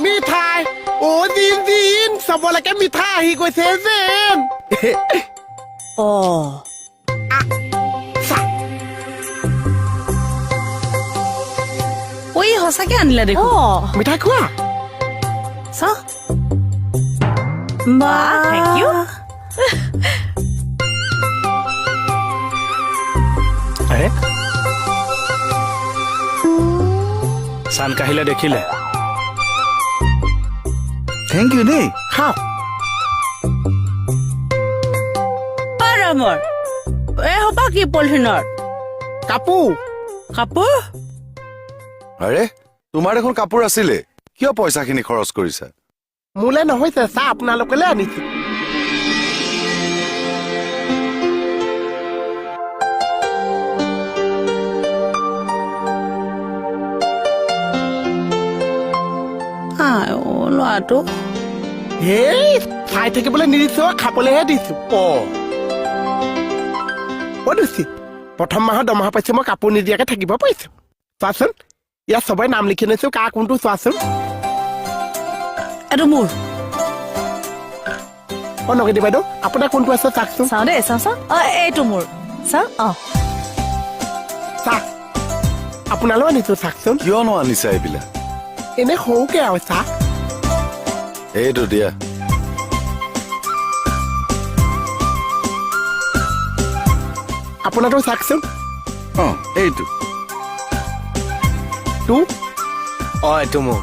মিঠাই ও জিন চবলৈকে মিঠাই আহি গৈছে যেন ঐ সঁচাকে আনিলা দেখো মিঠাই খোৱা চাহ বা থেংক ইউ চান কাহিলে দেখিলে থেংক ইউ দেই খাওক মোৰ এই হবা কি পলিথিনৰ কাপোৰ কাপোৰ আৰে তোমাৰ দেখোন কাপোৰ আছিলে কিয় পইচাখিনি খৰচ কৰিছা মোলে নহৈছে চাহ আপোনালোকলৈ আনিছো ল'ৰাটো হেই চাই থাকিবলৈ নিদিছো খাবলৈহে দিছো দিছি প্ৰথম মাহৰ দৰমহা পাইছো মই কাপোৰ নিদিয়াকে থাকিব পাৰিছো চোৱাচোন ইয়াত চবৰে নাম লিখি লৈছো কাৰ কোনটো চোৱাচোন এইটো মোৰ নগেদি বাইদেউ আপোনাৰ কোনটো আছে চাওকচোন চাওঁ দেই চাওঁ এইটো মোৰ চাওঁ চাহ আপোনালৈও আনিছো চাওকচোন কিয়নো আনিছা এইবিলাক এনে সৰুকে আৰু চাহ এইটো দিয়া আপোনাৰটো চাওকচোন এইটো এইটো মোৰ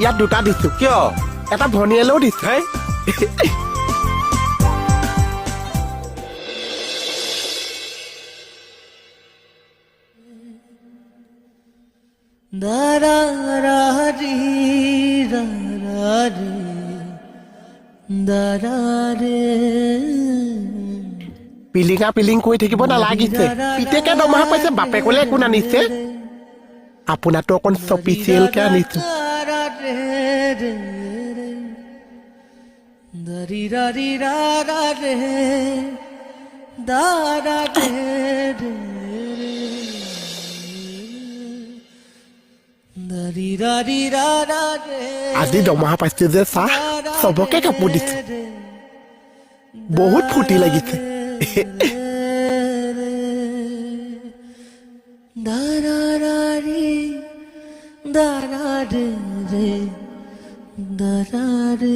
ইয়াত দুটা দিছো কিয় এটা ভনীয়েলৈও দিছো পিলিং কৰি থাকিব নালাগিছে পিতেকে দৰমহা পাইছে বাপেকলে একো নানিছে আপোনাৰটো অকণ চপিচিয়েলকে আনিছো আজি দৰমহা পাইছে যে চাহ চবকে কাপোৰ দিছো বহুত ফূৰ্তি লাগিছে দাৰা ৰে